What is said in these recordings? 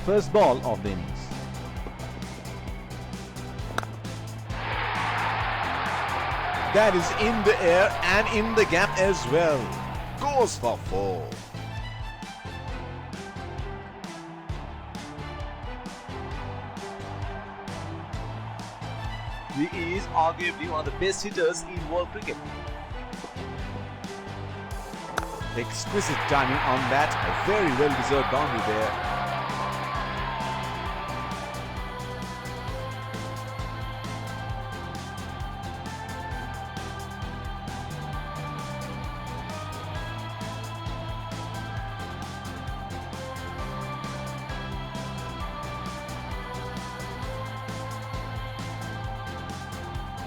first ball of the innings. That is in the air and in the gap as well. Goes for 4. He is arguably one of the best hitters in world cricket. Exquisite timing on that. A very well-deserved boundary there.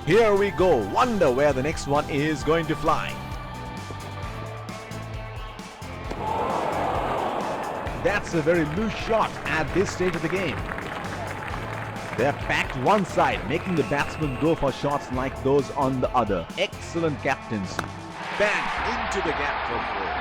Here we go. Wonder where the next one is going to fly. That's a very loose shot at this stage of the game. They're packed one side, making the batsmen go for shots like those on the other. Excellent captaincy. Bang into the gap for 4.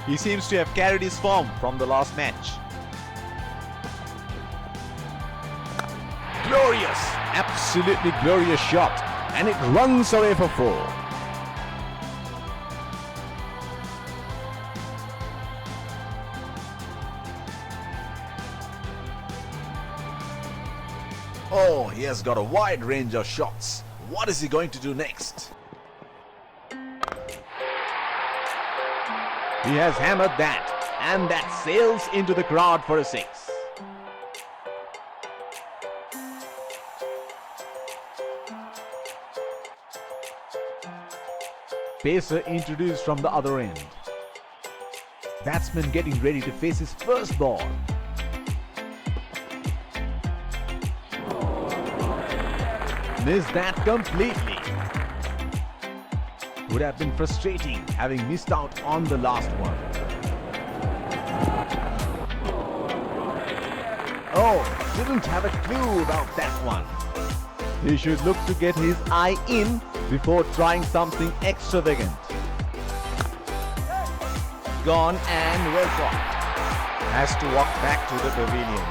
He seems to have carried his form from the last match. Glorious, absolutely glorious shot, and it runs away for 4. Oh, he has got a wide range of shots. What is he going to do next? He has hammered that, and that sails into the crowd for a 6. Pacer introduced from the other end. Batsman getting ready to face his first ball. Missed that completely. Would have been frustrating having missed out on the last one. Oh, didn't have a clue about that one. He should look to get his eye in before trying something extravagant. Gone and well caught. Has to walk back to the pavilion.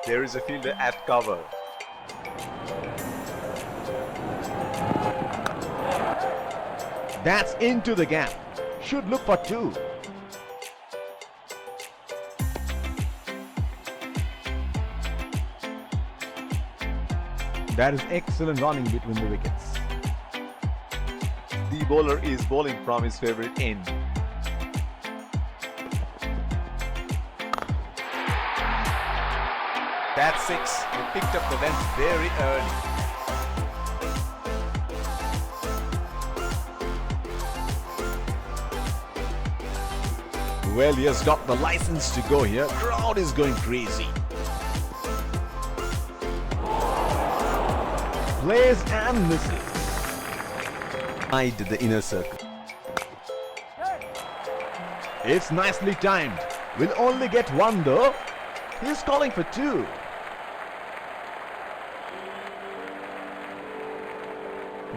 There is a fielder at cover. That's into the gap. Should look for 2. That is excellent running between the wickets. The bowler is bowling from his favorite end. That's 6. He picked up the length very early. Well, he has got the license to go here. Crowd is going crazy. Plays and misses. Eyed the inner circle. It's nicely timed. Will only get 1 though. He's calling for 2.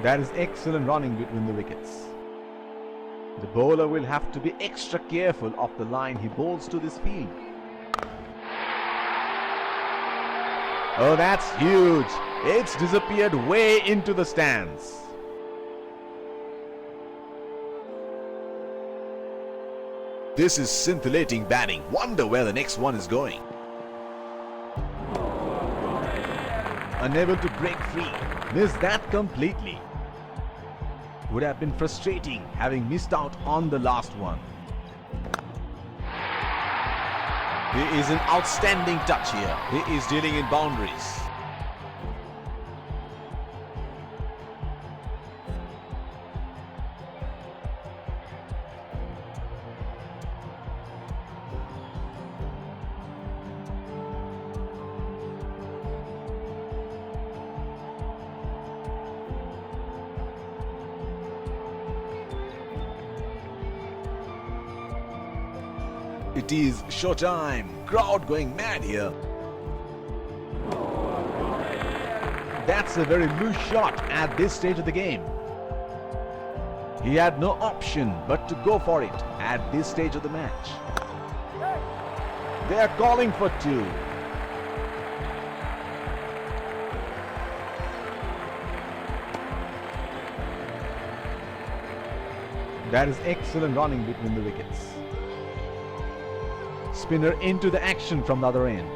That is excellent running between the wickets. The bowler will have to be extra careful of the line he bowls to this field. Oh, that's huge. It's disappeared way into the stands. This is scintillating batting. Wonder where the next one is going. Unable to break free. Missed that completely. Would have been frustrating having missed out on the last one. He is an outstanding touch here. He is dealing in boundaries. It is showtime. Crowd going mad here. That's a very loose shot at this stage of the game. He had no option but to go for it at this stage of the match. They are calling for two. That is excellent running between the wickets. Spinner into the action from the other end.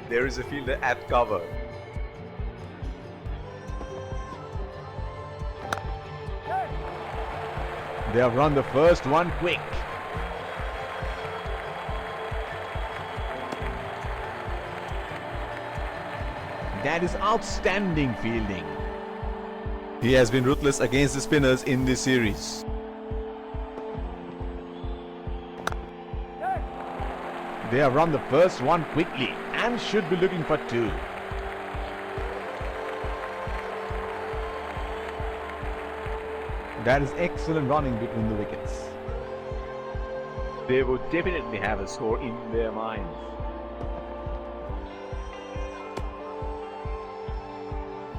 There is a fielder at cover. They have run the first one quick. That is outstanding fielding. He has been ruthless against the spinners in this series. They have run the first one quickly and should be looking for two. That is excellent running between the wickets. They would definitely have a score in their minds.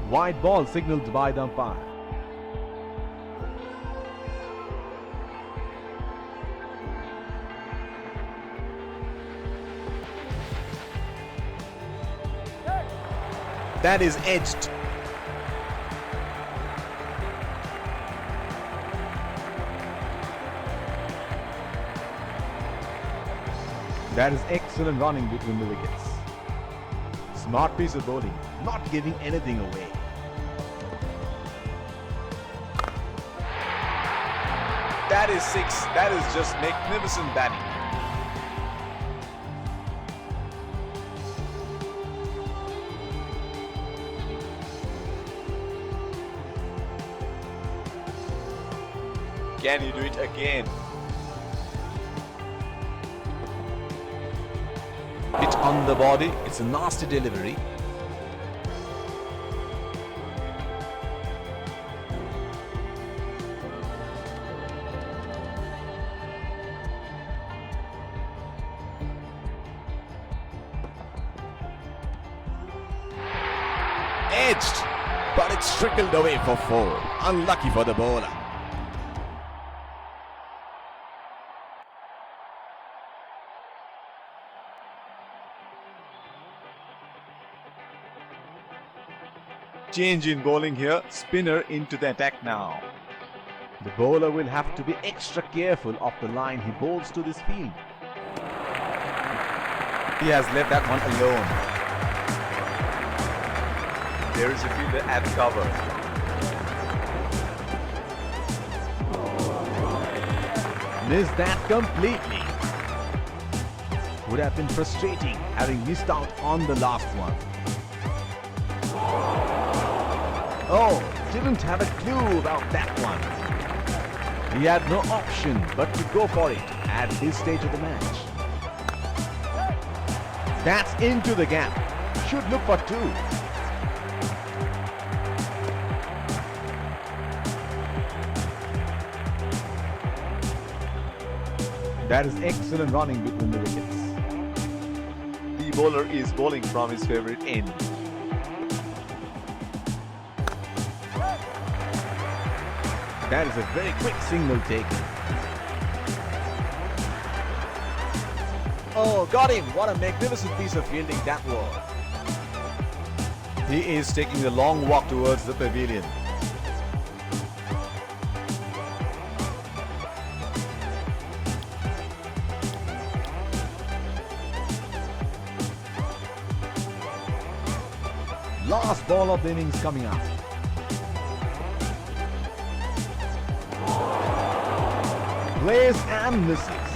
White ball signaled by the umpire. That is edged. That is excellent running between the wickets. Smart piece of bowling, not giving anything away. That is six. That is just magnificent batting. Can you do it again? Hit on the body. It's a nasty delivery. Edged, but it's trickled away for four. Unlucky for the bowler. Change in bowling here. Spinner into the attack now. The bowler will have to be extra careful of the line he bowls to this field. He has left that one alone. There is a fielder at cover. Missed that completely. Would have been frustrating having missed out on the last one. Oh, didn't have a clue about that one. He had no option but to go for it at this stage of the match. That's into the gap. Should look for two. That is excellent running between the wickets. The bowler is bowling from his favorite end. That is a very quick signal taken. Oh, got him. What a magnificent piece of fielding that was. He is taking a long walk towards the pavilion. Last ball of the innings coming up. Plays and misses.